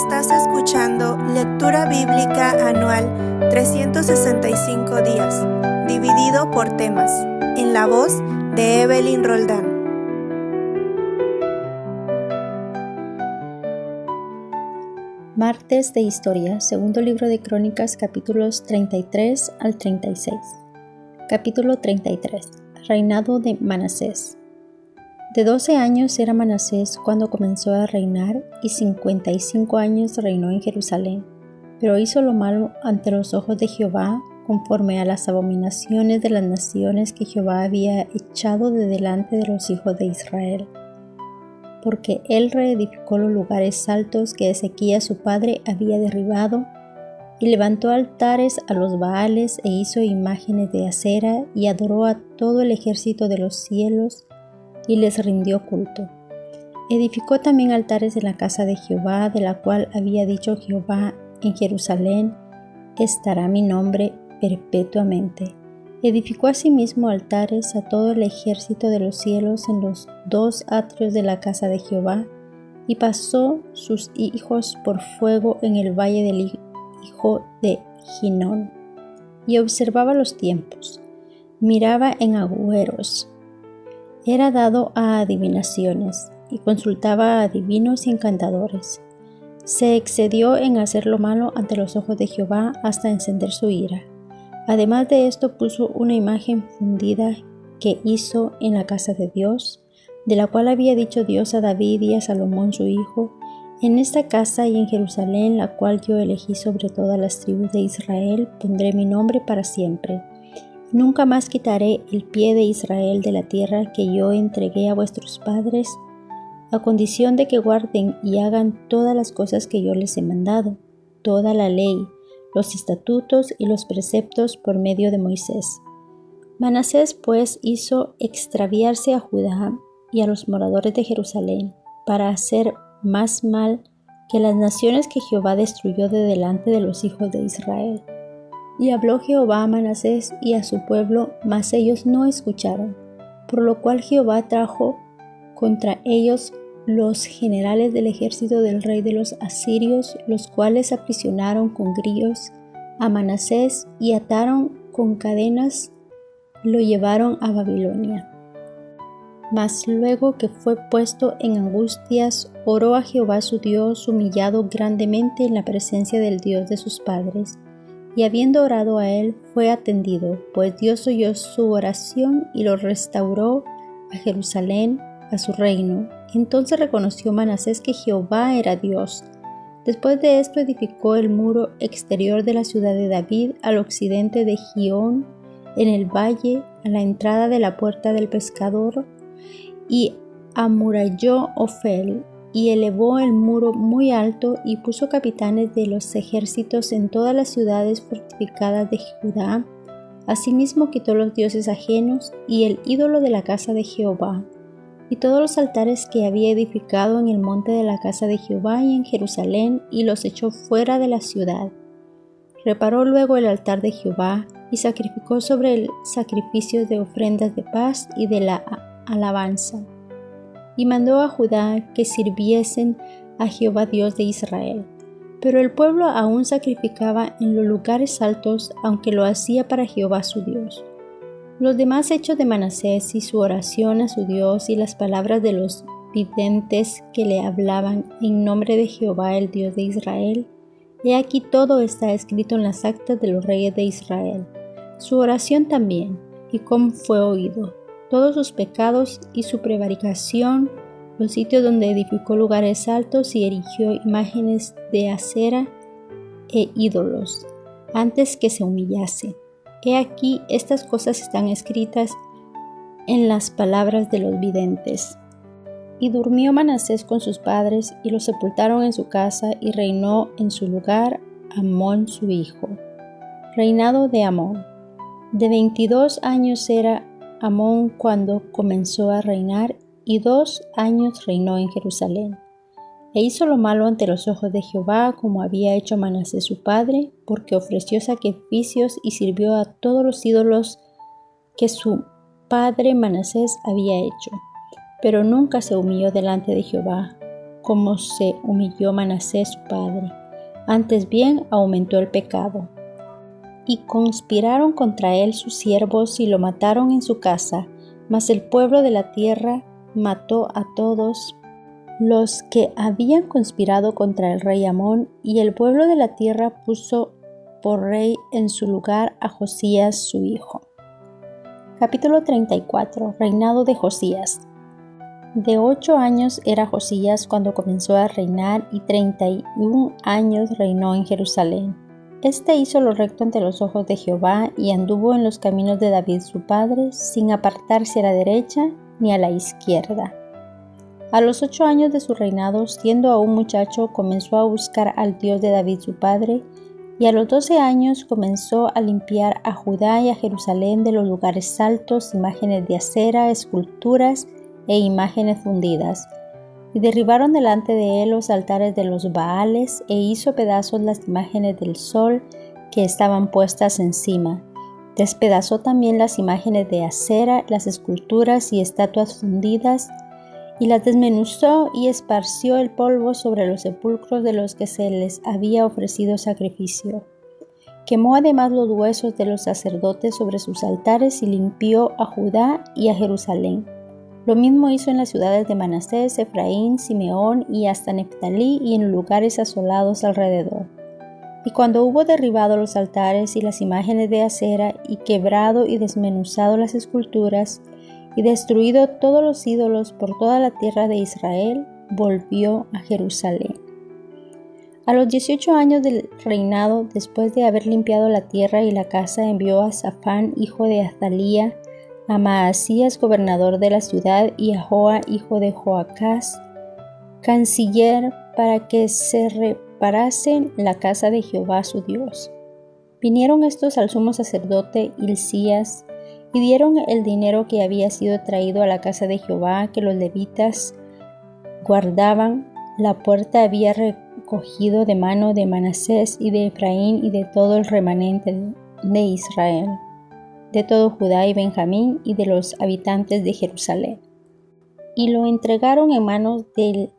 Estás escuchando Lectura Bíblica Anual 365 días, dividido por temas, en la voz de Evelyn Roldán. Martes de Historia, segundo libro de Crónicas, capítulos 33 al 36. Capítulo 33. Reinado de Manasés. De 12 años era Manasés cuando comenzó a reinar, y 55 años reinó en Jerusalén. Pero hizo lo malo ante los ojos de Jehová, conforme a las abominaciones de las naciones que Jehová había echado de delante de los hijos de Israel. Porque él reedificó los lugares altos que Ezequías su padre había derribado, y levantó altares a los Baales, e hizo imágenes de acera, y adoró a todo el ejército de los cielos, y les rindió culto. Edificó también altares en la casa de Jehová, de la cual había dicho Jehová: en Jerusalén estará mi nombre perpetuamente. Edificó asimismo altares a todo el ejército de los cielos en los 2 atrios de la casa de Jehová, y pasó sus hijos por fuego en el valle del hijo de Ginón. Y observaba los tiempos, miraba en agüeros, era dado a adivinaciones, y consultaba a adivinos y encantadores. Se excedió en hacer lo malo ante los ojos de Jehová hasta encender su ira. Además de esto, puso una imagen fundida que hizo en la casa de Dios, de la cual había dicho Dios a David y a Salomón su hijo: en esta casa y en Jerusalén, la cual yo elegí sobre todas las tribus de Israel, pondré mi nombre para siempre. Nunca más quitaré el pie de Israel de la tierra que yo entregué a vuestros padres, a condición de que guarden y hagan todas las cosas que yo les he mandado, toda la ley, los estatutos y los preceptos por medio de Moisés. Manasés pues hizo extraviarse a Judá y a los moradores de Jerusalén, para hacer más mal que las naciones que Jehová destruyó de delante de los hijos de Israel. Y habló Jehová a Manasés y a su pueblo, mas ellos no escucharon, por lo cual Jehová trajo contra ellos los generales del ejército del rey de los asirios, los cuales aprisionaron con grillos a Manasés y ataron con cadenas, lo llevaron a Babilonia. Mas luego que fue puesto en angustias, oró a Jehová su Dios, humillado grandemente en la presencia del Dios de sus padres, y habiendo orado a él, fue atendido, pues Dios oyó su oración y lo restauró a Jerusalén, a su reino. Entonces reconoció Manasés que Jehová era Dios. Después de esto edificó el muro exterior de la ciudad de David al occidente de Gihón, en el valle, a la entrada de la puerta del pescador, y amuralló Ofel, y elevó el muro muy alto, y puso capitanes de los ejércitos en todas las ciudades fortificadas de Judá. Asimismo quitó los dioses ajenos y el ídolo de la casa de Jehová, y todos los altares que había edificado en el monte de la casa de Jehová y en Jerusalén, y los echó fuera de la ciudad. Reparó luego el altar de Jehová, y sacrificó sobre él sacrificios de ofrendas de paz y de la alabanza. Y mandó a Judá que sirviesen a Jehová Dios de Israel. Pero el pueblo aún sacrificaba en los lugares altos, aunque lo hacía para Jehová su Dios. Los demás hechos de Manasés y su oración a su Dios y las palabras de los videntes que le hablaban en nombre de Jehová el Dios de Israel, he aquí todo está escrito en las actas de los reyes de Israel. Su oración también, y cómo fue oído, todos sus pecados y su prevaricación, los sitios donde edificó lugares altos y erigió imágenes de acera e ídolos, antes que se humillase. He aquí, estas cosas están escritas en las palabras de los videntes. Y durmió Manasés con sus padres, y lo sepultaron en su casa, y reinó en su lugar Amón su hijo. Reinado de Amón. De 22 años era Amón cuando comenzó a reinar, y 2 años reinó en Jerusalén. E hizo lo malo ante los ojos de Jehová, como había hecho Manasés su padre, porque ofreció sacrificios y sirvió a todos los ídolos que su padre Manasés había hecho. Pero nunca se humilló delante de Jehová, como se humilló Manasés su padre, antes bien aumentó el pecado. Y conspiraron contra él sus siervos y lo mataron en su casa, mas el pueblo de la tierra mató a todos los que habían conspirado contra el rey Amón, y el pueblo de la tierra puso por rey en su lugar a Josías su hijo. Capítulo 34. Reinado de Josías. De 8 años era Josías cuando comenzó a reinar, y 31 años reinó en Jerusalén. Este hizo lo recto ante los ojos de Jehová, y anduvo en los caminos de David su padre, sin apartarse a la derecha ni a la izquierda. A los 8 años de su reinado, siendo aún muchacho, comenzó a buscar al Dios de David su padre, y a los 12 años comenzó a limpiar a Judá y a Jerusalén de los lugares altos, imágenes de acera, esculturas e imágenes fundidas. Y derribaron delante de él los altares de los Baales, e hizo pedazos las imágenes del sol que estaban puestas encima. Despedazó también las imágenes de acera, las esculturas y estatuas fundidas, y las desmenuzó y esparció el polvo sobre los sepulcros de los que se les había ofrecido sacrificio. Quemó además los huesos de los sacerdotes sobre sus altares y limpió a Judá y a Jerusalén. Lo mismo hizo en las ciudades de Manasés, Efraín, Simeón y hasta Neftalí, y en lugares asolados alrededor. Y cuando hubo derribado los altares y las imágenes de acera, y quebrado y desmenuzado las esculturas, y destruido todos los ídolos por toda la tierra de Israel, volvió a Jerusalén. A los 18 años del reinado, después de haber limpiado la tierra y la casa, envió a Safán, hijo de Azalía, a Maasías, gobernador de la ciudad, y a Joa, hijo de Joacás, canciller, para que se reparasen la casa de Jehová su Dios. Vinieron estos al sumo sacerdote Hilcías, y dieron el dinero que había sido traído a la casa de Jehová, que los levitas guardaban. La puerta había recogido de mano de Manasés y de Efraín y de todo el remanente de Israel, de todo Judá y Benjamín y de los habitantes de Jerusalén. Y lo entregaron en manos del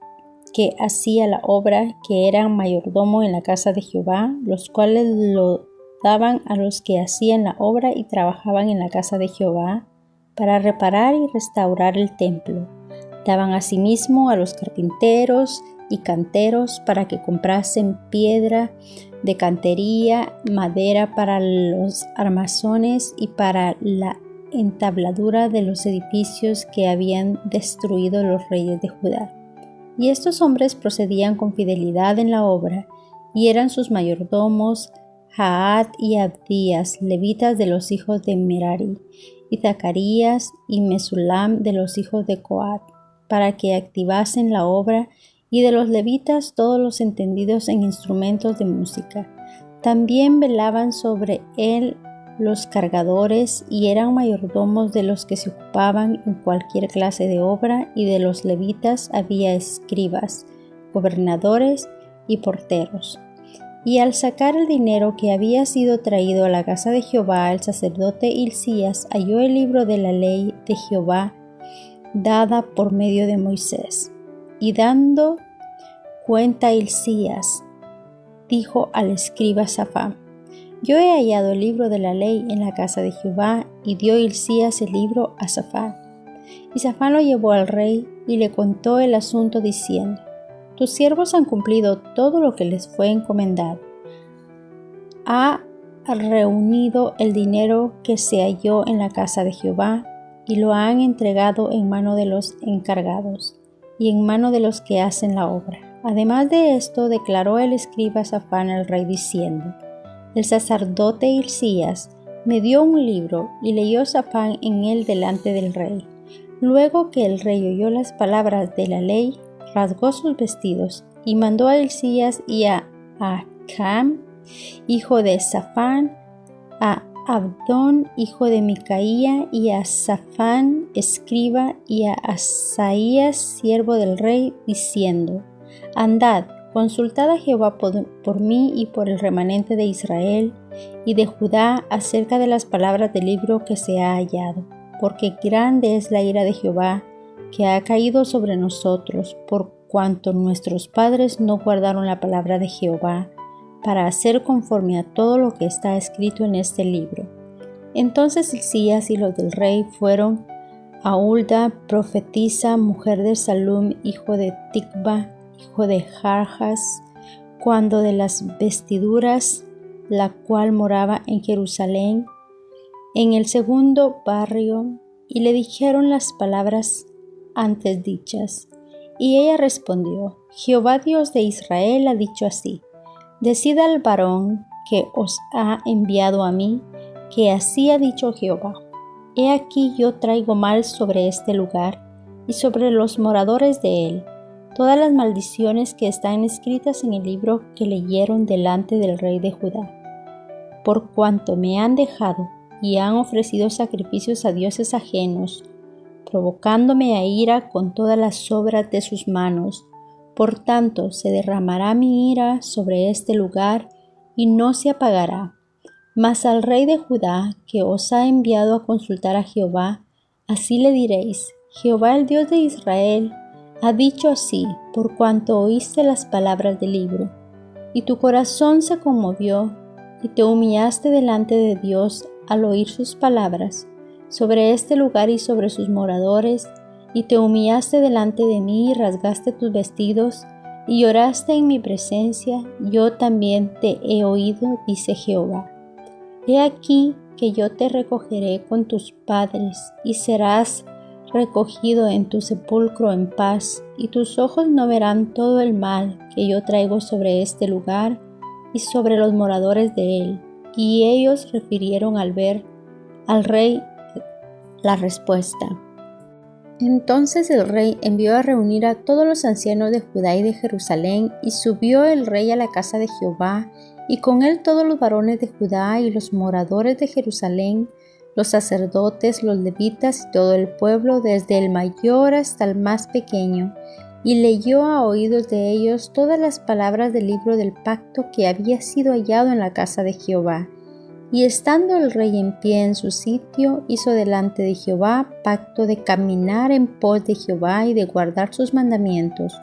que hacía la obra, que era mayordomo en la casa de Jehová, los cuales lo daban a los que hacían la obra y trabajaban en la casa de Jehová para reparar y restaurar el templo. Daban asimismo a los carpinteros y canteros para que comprasen piedra de cantería, madera para los armazones y para la entabladura de los edificios que habían destruido los reyes de Judá. Y estos hombres procedían con fidelidad en la obra, y eran sus mayordomos Jaat y Abdías, levitas de los hijos de Merari, y Zacarías y Mesulam de los hijos de Coat, para que activasen la obra, y de los levitas todos los entendidos en instrumentos de música. También velaban sobre él los cargadores, y eran mayordomos de los que se ocupaban en cualquier clase de obra, y de los levitas había escribas, gobernadores y porteros. Y al sacar el dinero que había sido traído a la casa de Jehová, el sacerdote Hilcías halló el libro de la ley de Jehová dada por medio de Moisés. Y dando cuenta Hilcías, dijo al escriba Safán: Yo he hallado el libro de la ley en la casa de Jehová. Y dio Hilcías el libro a Safán. Y Safán lo llevó al rey y le contó el asunto diciendo: Tus siervos han cumplido todo lo que les fue encomendado. Ha reunido el dinero que se halló en la casa de Jehová, y lo han entregado en mano de los encargados, y en mano de los que hacen la obra. Además de esto, declaró el escriba Safán al rey diciendo: El sacerdote Hilcías me dio un libro, y leyó Safán en él delante del rey. Luego que el rey oyó las palabras de la ley, rasgó sus vestidos, y mandó a Hilcías y a Acam, hijo de Safán, a Abdón, hijo de Micaía, y a Safán, escriba, y a Asaías, siervo del rey, diciendo: Andad, consultad a Jehová por mí y por el remanente de Israel y de Judá acerca de las palabras del libro que se ha hallado, porque grande es la ira de Jehová que ha caído sobre nosotros, por cuanto nuestros padres no guardaron la palabra de Jehová, para hacer conforme a todo lo que está escrito en este libro. Entonces Hilcías y los del rey fueron a Hulda, profetisa, mujer de Salum, hijo de Ticva, hijo de Jarjas, cuando de las vestiduras, la cual moraba en Jerusalén, en el segundo barrio, y le dijeron las palabras antes dichas. Y ella respondió: Jehová Dios de Israel ha dicho así: decid al varón que os ha enviado a mí, que así ha dicho Jehová: he aquí yo traigo mal sobre este lugar y sobre los moradores de él, todas las maldiciones que están escritas en el libro que leyeron delante del rey de Judá. Por cuanto me han dejado y han ofrecido sacrificios a dioses ajenos, provocándome a ira con todas las obras de sus manos, por tanto se derramará mi ira sobre este lugar y no se apagará. Mas al rey de Judá, que os ha enviado a consultar a Jehová, así le diréis: Jehová el Dios de Israel ha dicho así, por cuanto oíste las palabras del libro, y tu corazón se conmovió, y te humillaste delante de Dios al oír sus palabras sobre este lugar y sobre sus moradores, y te humillaste delante de mí y rasgaste tus vestidos, y lloraste en mi presencia, yo también te he oído, dice Jehová. He aquí que yo te recogeré con tus padres, y serás recogido en tu sepulcro en paz, y tus ojos no verán todo el mal que yo traigo sobre este lugar y sobre los moradores de él. Y ellos refirieron al rey la respuesta. Entonces el rey envió a reunir a todos los ancianos de Judá y de Jerusalén, y subió el rey a la casa de Jehová, y con él todos los varones de Judá y los moradores de Jerusalén, los sacerdotes, los levitas y todo el pueblo, desde el mayor hasta el más pequeño, y leyó a oídos de ellos todas las palabras del libro del pacto que había sido hallado en la casa de Jehová. Y estando el rey en pie en su sitio, hizo delante de Jehová pacto de caminar en pos de Jehová y de guardar sus mandamientos,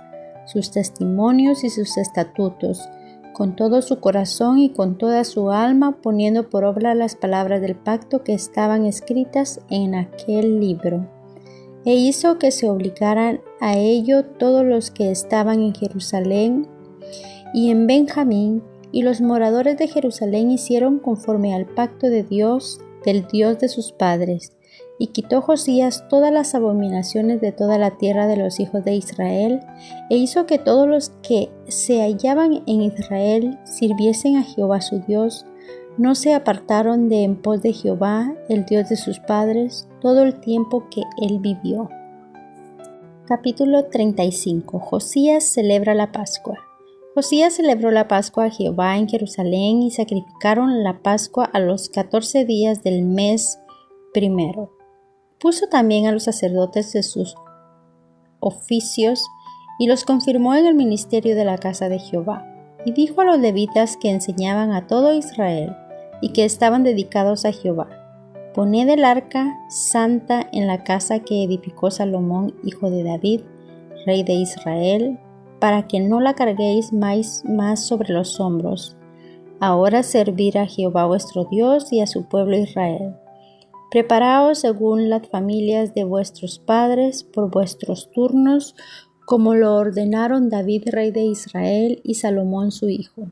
sus testimonios y sus estatutos, con todo su corazón y con toda su alma, poniendo por obra las palabras del pacto que estaban escritas en aquel libro. E hizo que se obligaran a ello todos los que estaban en Jerusalén y en Benjamín, y los moradores de Jerusalén hicieron conforme al pacto de Dios, del Dios de sus padres. Y quitó Josías todas las abominaciones de toda la tierra de los hijos de Israel, e hizo que todos los que se hallaban en Israel sirviesen a Jehová su Dios, no se apartaron de en pos de Jehová, el Dios de sus padres, todo el tiempo que él vivió. Capítulo 35. Josías celebra la Pascua. Josías celebró la Pascua a Jehová en Jerusalén, y sacrificaron la Pascua a los 14 días del mes primero. Puso también a los sacerdotes de sus oficios y los confirmó en el ministerio de la casa de Jehová. Y dijo a los levitas que enseñaban a todo Israel y que estaban dedicados a Jehová: poned el arca santa en la casa que edificó Salomón, hijo de David, rey de Israel, para que no la carguéis más sobre los hombros. Ahora servir a Jehová vuestro Dios y a su pueblo Israel. Preparaos según las familias de vuestros padres por vuestros turnos, como lo ordenaron David rey de Israel y Salomón su hijo.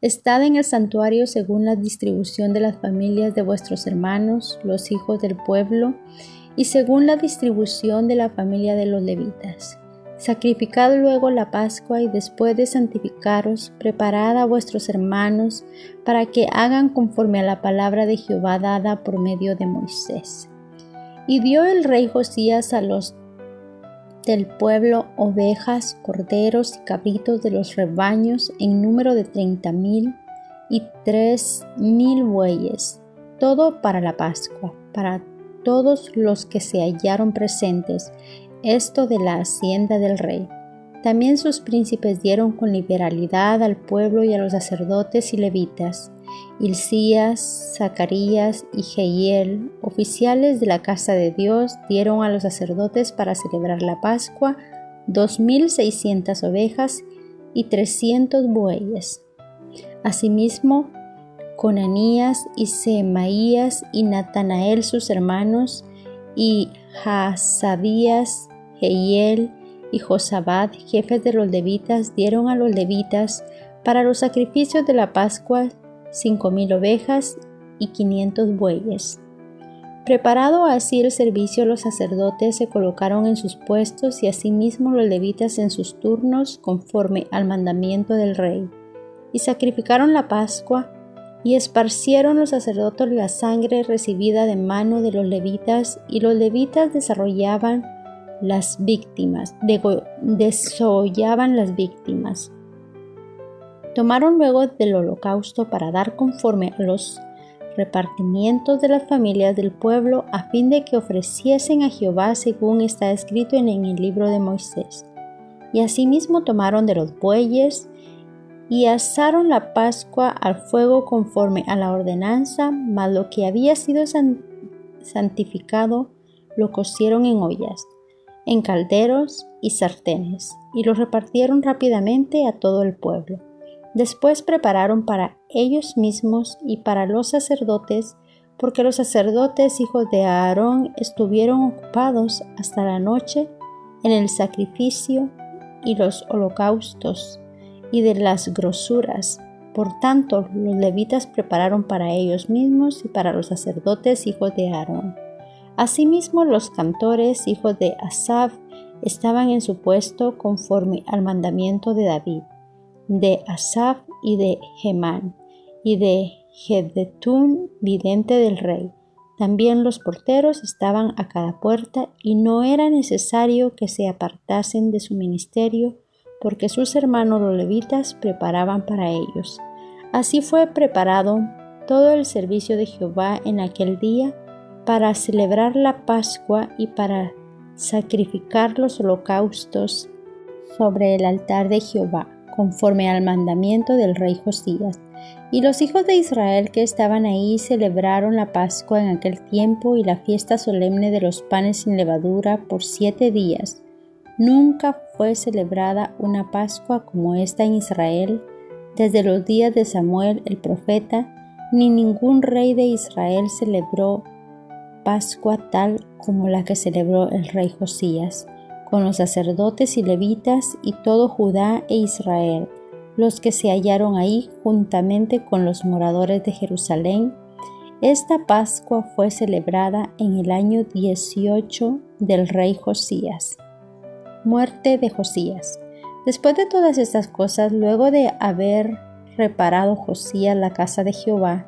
Estad en el santuario según la distribución de las familias de vuestros hermanos, los hijos del pueblo, y según la distribución de la familia de los levitas. Sacrificad luego la Pascua, y después de santificaros, preparad a vuestros hermanos para que hagan conforme a la palabra de Jehová dada por medio de Moisés. Y dio el rey Josías a los del pueblo ovejas, corderos y cabritos de los rebaños en número de 30,000 y 3,000 bueyes, todo para la Pascua, para todos los que se hallaron presentes, esto de la hacienda del rey. También sus príncipes dieron con liberalidad al pueblo y a los sacerdotes y levitas. Hilcías, Zacarías y Jehiel, oficiales de la casa de Dios, dieron a los sacerdotes para celebrar la Pascua 2,600 ovejas y 300 bueyes. Asimismo, Conanías y Semaías y Natanael sus hermanos, y Hasabías, Jehiel y Josabad, jefes de los levitas, dieron a los levitas para los sacrificios de la Pascua 5,000 ovejas y 500 bueyes. Preparado así el servicio, los sacerdotes se colocaron en sus puestos y asimismo los levitas en sus turnos conforme al mandamiento del rey. Y sacrificaron la Pascua y esparcieron los sacerdotes la sangre recibida de mano de los levitas, y los levitas desollaban las víctimas. Tomaron luego del holocausto para dar conforme a los repartimientos de las familias del pueblo, a fin de que ofreciesen a Jehová según está escrito en el libro de Moisés. Y asimismo tomaron de los bueyes y asaron la Pascua al fuego conforme a la ordenanza, mas lo que había sido santificado lo cocieron en ollas, en calderos y sartenes, y lo repartieron rápidamente a todo el pueblo. Después prepararon para ellos mismos y para los sacerdotes, porque los sacerdotes hijos de Aarón estuvieron ocupados hasta la noche en el sacrificio y los holocaustos y de las grosuras. Por tanto, los levitas prepararon para ellos mismos y para los sacerdotes hijos de Aarón. Asimismo, los cantores hijos de Asaf estaban en su puesto conforme al mandamiento de David, de Asaf y de Hemán, y de Jedutún, vidente del rey. También los porteros estaban a cada puerta, y no era necesario que se apartasen de su ministerio, porque sus hermanos los levitas preparaban para ellos. Así fue preparado todo el servicio de Jehová en aquel día, para celebrar la Pascua y para sacrificar los holocaustos sobre el altar de Jehová, conforme al mandamiento del rey Josías. Y los hijos de Israel que estaban ahí celebraron la Pascua en aquel tiempo y la fiesta solemne de los panes sin levadura por 7 días. Nunca fue celebrada una Pascua como esta en Israel, desde los días de Samuel el profeta, ni ningún rey de Israel celebró Pascua tal como la que celebró el rey Josías, con los sacerdotes y levitas y todo Judá e Israel, los que se hallaron ahí juntamente con los moradores de Jerusalén. Esta Pascua fue celebrada en el año 18 del rey Josías. Muerte de Josías. Después de todas estas cosas, luego de haber reparado Josías la casa de Jehová,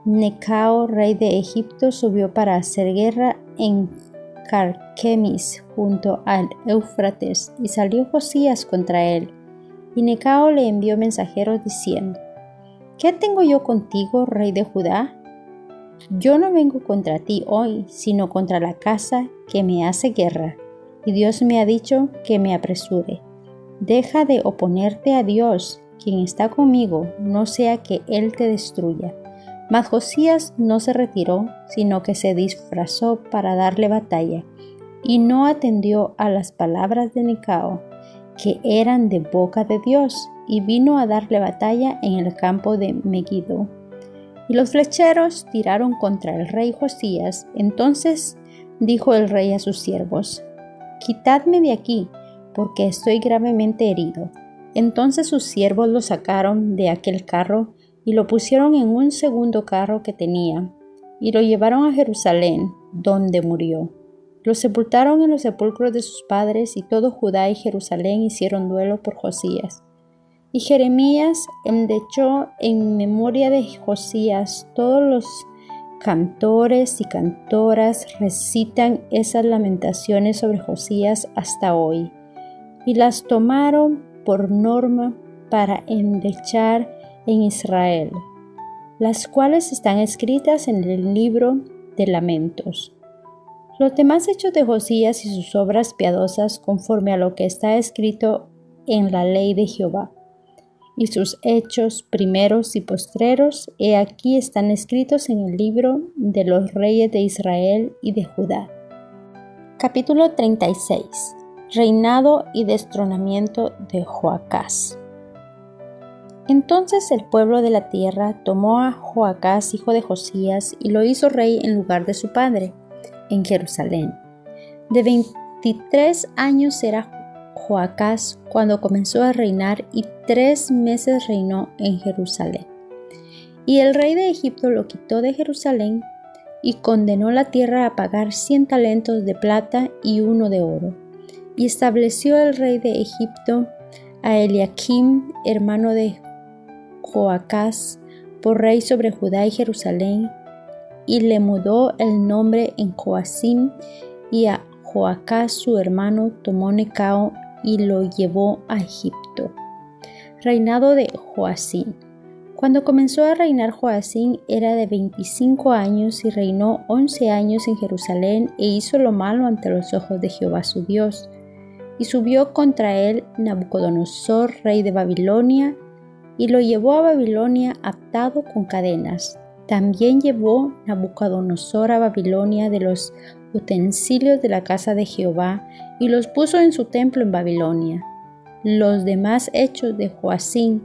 Necao, rey de Egipto, subió para hacer guerra en Carquemis, junto al Éufrates, y salió Josías contra él. Y Necao le envió mensajeros diciendo: ¿Qué tengo yo contigo, rey de Judá? Yo no vengo contra ti hoy, sino contra la casa que me hace guerra, y Dios me ha dicho que me apresure. Deja de oponerte a Dios, quien está conmigo, no sea que Él te destruya. Mas Josías no se retiró, sino que se disfrazó para darle batalla, y no atendió a las palabras de Necao, que eran de boca de Dios, y vino a darle batalla en el campo de Megiddo. Y los flecheros tiraron contra el rey Josías. Entonces dijo el rey a sus siervos: «Quitadme de aquí, porque estoy gravemente herido». Entonces sus siervos lo sacaron de aquel carro y lo pusieron en un segundo carro que tenía, y lo llevaron a Jerusalén, donde murió. Lo sepultaron en los sepulcros de sus padres, y todo Judá y Jerusalén hicieron duelo por Josías. Y Jeremías endechó en memoria de Josías. Todos los cantores y cantoras recitan esas lamentaciones sobre Josías hasta hoy, y las tomaron por norma para endechar en Israel, las cuales están escritas en el libro de lamentos. Los demás hechos de Josías y sus obras piadosas, conforme a lo que está escrito en la ley de Jehová, y sus hechos primeros y postreros, he aquí están escritos en el libro de los reyes de Israel y de Judá. Capítulo 36. Reinado y destronamiento de Joacás. Entonces el pueblo de la tierra tomó a Joacás, hijo de Josías, y lo hizo rey en lugar de su padre, en Jerusalén. De 23 años era Joacás cuando comenzó a reinar, y 3 meses reinó en Jerusalén. Y el rey de Egipto lo quitó de Jerusalén y condenó la tierra a pagar 100 talentos de plata y 1 de oro. Y estableció el rey de Egipto a Eliaquim, hermano de Joacás, por rey sobre Judá y Jerusalén, y le mudó el nombre en Joacim, y a Joacás su hermano tomó Necao y lo llevó a Egipto. Reinado de Joacim. Cuando comenzó a reinar Joacim era de 25 años y reinó 11 años en Jerusalén e hizo lo malo ante los ojos de Jehová su Dios. Y subió contra él Nabucodonosor, rey de Babilonia, y lo llevó a Babilonia atado con cadenas. También llevó Nabucodonosor a Babilonia de los utensilios de la casa de Jehová y los puso en su templo en Babilonia. Los demás hechos de Joacim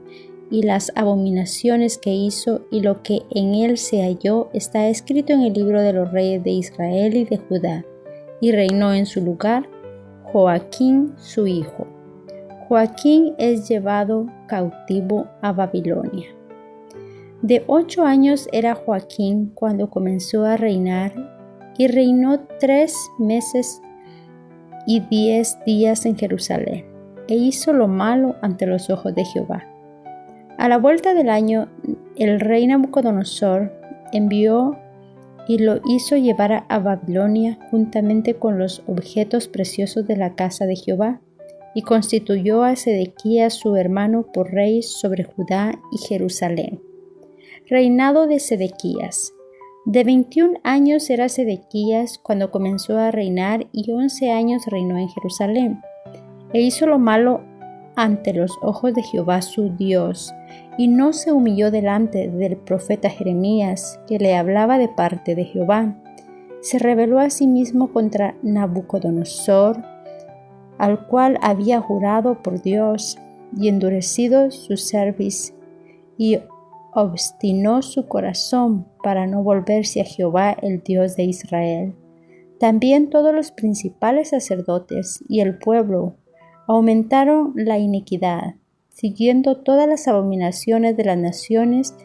y las abominaciones que hizo y lo que en él se halló está escrito en el libro de los reyes de Israel y de Judá. Y reinó en su lugar Joaquín su hijo. Joaquín es llevado cautivo a Babilonia. De 8 años era Joaquín cuando comenzó a reinar, y reinó 3 meses y 10 días en Jerusalén, e hizo lo malo ante los ojos de Jehová. A la vuelta del año, el rey Nabucodonosor envió y lo hizo llevar a Babilonia juntamente con los objetos preciosos de la casa de Jehová, y constituyó a Sedequías su hermano por rey sobre Judá y Jerusalén. Reinado de Sedequías. De 21 años era Sedequías cuando comenzó a reinar, y 11 años reinó en Jerusalén. E hizo lo malo ante los ojos de Jehová su Dios, y no se humilló delante del profeta Jeremías, que le hablaba de parte de Jehová. Se rebeló a sí mismo contra Nabucodonosor, al cual había jurado por Dios, y endurecido su cerviz, y obstinó su corazón para no volverse a Jehová, el Dios de Israel. También todos los principales sacerdotes y el pueblo aumentaron la iniquidad, siguiendo todas las abominaciones de las naciones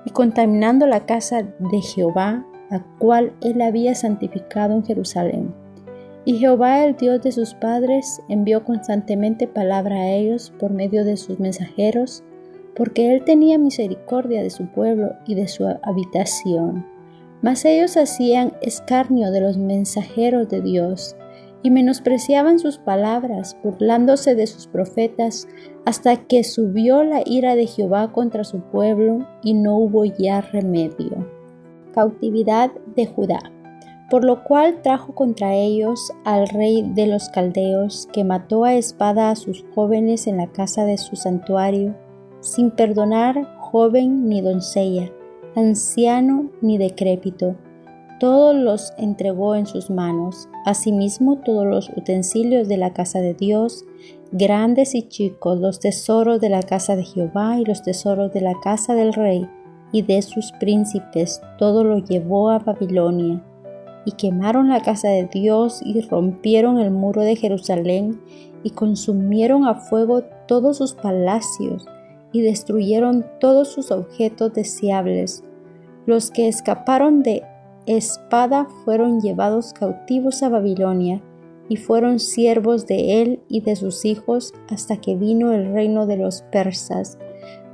y contaminando la casa de Jehová, la cual él había santificado en Jerusalén. Y Jehová, el Dios de sus padres, envió constantemente palabra a ellos por medio de sus mensajeros, porque él tenía misericordia de su pueblo y de su habitación. Mas ellos hacían escarnio de los mensajeros de Dios, y menospreciaban sus palabras, burlándose de sus profetas, hasta que subió la ira de Jehová contra su pueblo, y no hubo ya remedio. Cautividad de Judá. Por lo cual trajo contra ellos al rey de los caldeos, que mató a espada a sus jóvenes en la casa de su santuario, sin perdonar joven ni doncella, anciano ni decrépito. Todos los entregó en sus manos, asimismo todos los utensilios de la casa de Dios, grandes y chicos, los tesoros de la casa de Jehová y los tesoros de la casa del rey y de sus príncipes, todo lo llevó a Babilonia. Y quemaron la casa de Dios y rompieron el muro de Jerusalén y consumieron a fuego todos sus palacios y destruyeron todos sus objetos deseables. Los que escaparon de espada fueron llevados cautivos a Babilonia y fueron siervos de él y de sus hijos hasta que vino el reino de los persas,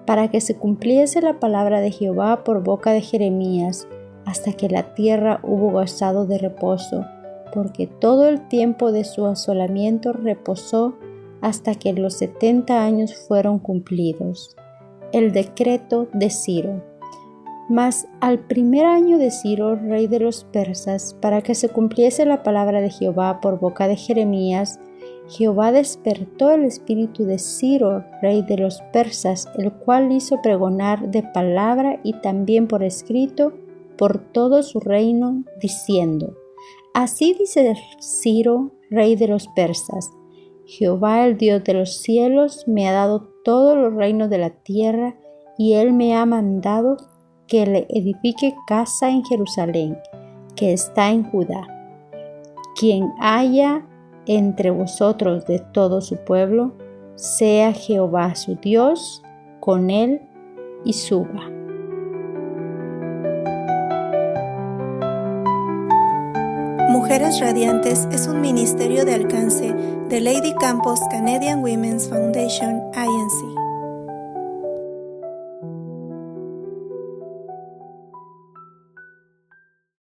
para que se cumpliese la palabra de Jehová por boca de Jeremías, hasta que la tierra hubo gozado de reposo, porque todo el tiempo de su asolamiento reposó hasta que los 70 años fueron cumplidos. El decreto de Ciro. Mas al primer año de Ciro, rey de los persas, para que se cumpliese la palabra de Jehová por boca de Jeremías, Jehová despertó el espíritu de Ciro, rey de los persas, el cual hizo pregonar de palabra y también por escrito por todo su reino, diciendo: Así dice Ciro, rey de los persas: Jehová, el Dios de los cielos, me ha dado todos los reinos de la tierra, y Él me ha mandado que le edifique casa en Jerusalén, que está en Judá. Quien haya entre vosotros de todo su pueblo, sea Jehová su Dios con él y suba. Mujeres Radiantes es un ministerio de alcance de Lady Campos Canadian Women's Foundation, INC.